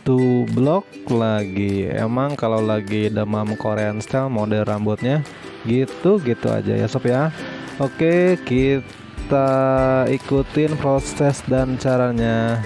Twoblock lagi. Emang kalau lagi demam Korean style model rambutnya gitu-gitu aja ya sob ya. Oke, kita ikutin proses dan caranya.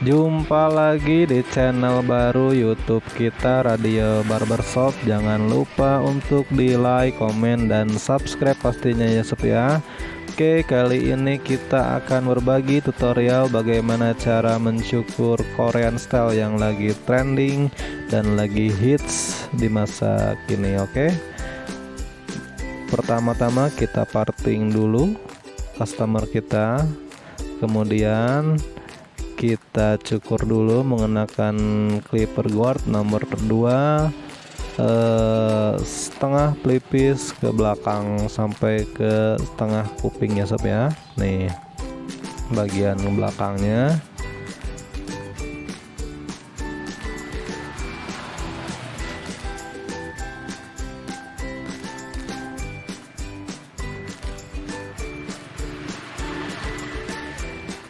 Jumpa lagi di channel baru YouTube kita, Radio Barbershop. Jangan lupa untuk di like, komen, dan subscribe pastinya ya sob ya. Oke, kali ini kita akan berbagi tutorial bagaimana cara mencukur Korean style yang lagi trending dan lagi hits di masa kini. Oke, pertama-tama kita parting dulu customer kita, kemudian kita cukur dulu menggunakan clipper guard nomor 2, setengah pelipis ke belakang sampai ke setengah kuping ya sob ya. Nih bagian belakangnya.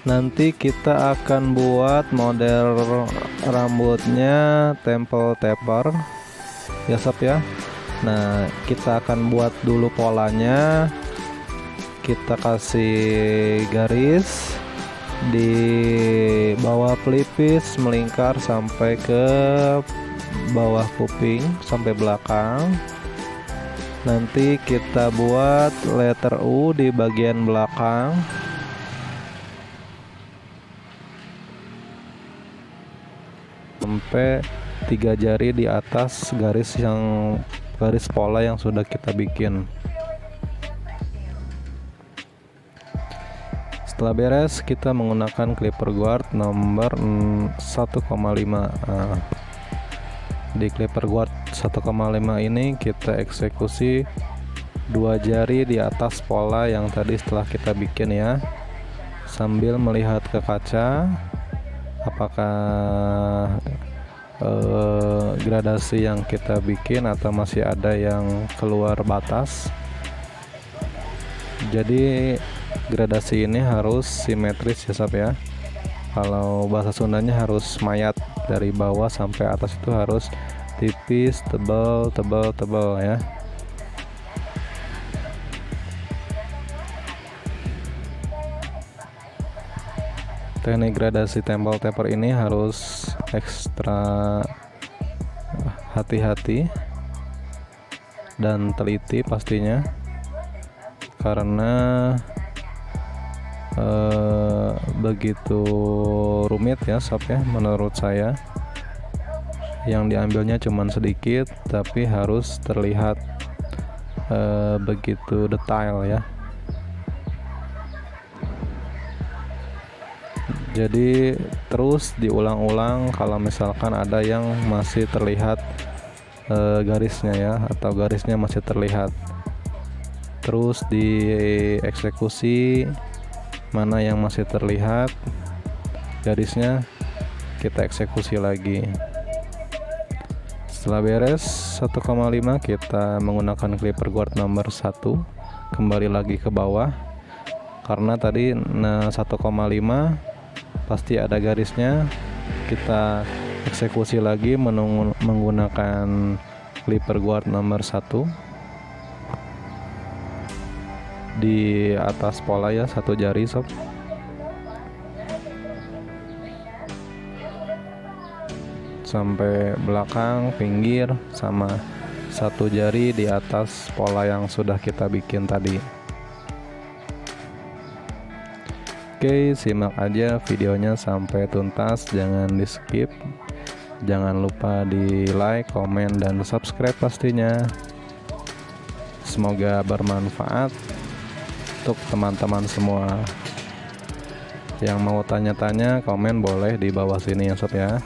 Nanti kita akan buat model rambutnya temple taper ya sob ya. Nah, kita akan buat dulu polanya. Kita kasih garis di bawah pelipis melingkar sampai ke bawah kuping sampai belakang. Nanti kita buat letter U di bagian belakang. Sampai 3 jari di atas garis pola yang sudah kita bikin. Setelah beres, kita menggunakan clipper guard nomor 1,5. Di clipper guard 1,5 ini kita eksekusi 2 jari di atas pola yang tadi setelah kita bikin ya, sambil melihat ke kaca apakah gradasi yang kita bikin atau masih ada yang keluar batas. Jadi gradasi ini harus simetris ya sob ya. Kalau bahasa Sundanya harus mayat, dari bawah sampai atas itu harus tipis, tebal ya. Teknik gradasi temple taper ini harus ekstra hati-hati dan teliti pastinya, karena begitu rumit ya sob ya menurut saya. Yang diambilnya cuman sedikit tapi harus terlihat begitu detail ya. Jadi terus diulang-ulang kalau misalkan ada yang masih terlihat garisnya ya, atau garisnya masih terlihat. Terus dieksekusi mana yang masih terlihat garisnya, kita eksekusi lagi. Setelah beres 1,5, kita menggunakan clipper guard nomor 1, kembali lagi ke bawah, karena tadi 1,5 pasti ada garisnya. Kita eksekusi lagi menggunakan clipper guard nomor 1 di atas pola ya, 1 jari sob. Sampai belakang, pinggir, sama 1 jari di atas pola yang sudah kita bikin tadi. Oke, simak aja videonya sampai tuntas, jangan di skip. Jangan lupa di like, komen, dan subscribe pastinya. Semoga bermanfaat untuk teman-teman semua. Yang mau tanya-tanya, komen boleh di bawah sini ya sob ya.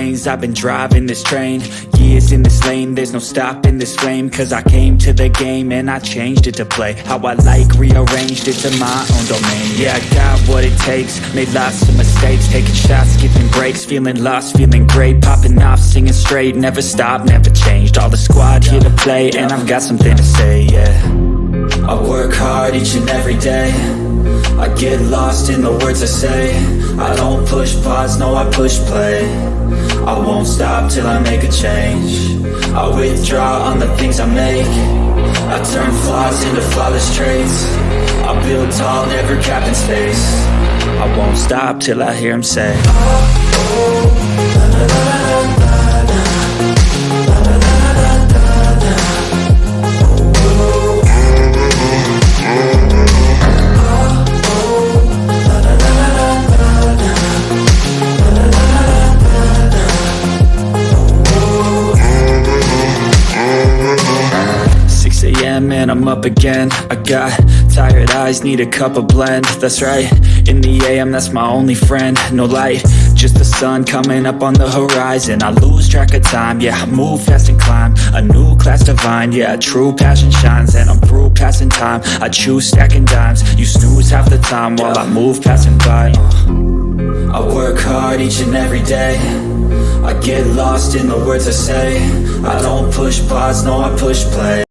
lanes, I've been driving this train. Years in this lane, there's no stopping this flame. Cause I came to the game and I changed it to play how I like, rearranged it to my own domain. Yeah, I got what it takes, made lots of mistakes, taking shots, skipping breaks, feeling lost, feeling great, popping off, singing straight, never stopped, never changed. All the squad here to play, and I've got something to say, yeah. I work hard each and every day, I get lost in the words I say. I don't push pause, no, I push play. I won't stop till I make a change. I withdraw on the things I make. I turn flaws into flawless traits. I build tall, never capped in space. I won't stop till I hear him say, oh, oh, la, la, la, la, la, la, la, la, la, la, la, la. 6 a.m. and I'm up again. I got tired eyes, need a cup of blend. That's right, in the AM, that's my only friend. No light, just the sun coming up on the horizon. I lose track of time, yeah, I move fast and climb a new class divine, yeah, true passion shines. And I'm through passing time, I choose stacking dimes. You snooze half the time while I move passing by. I work hard each and every day, I get lost in the words I say. I don't push pause, no, I push play.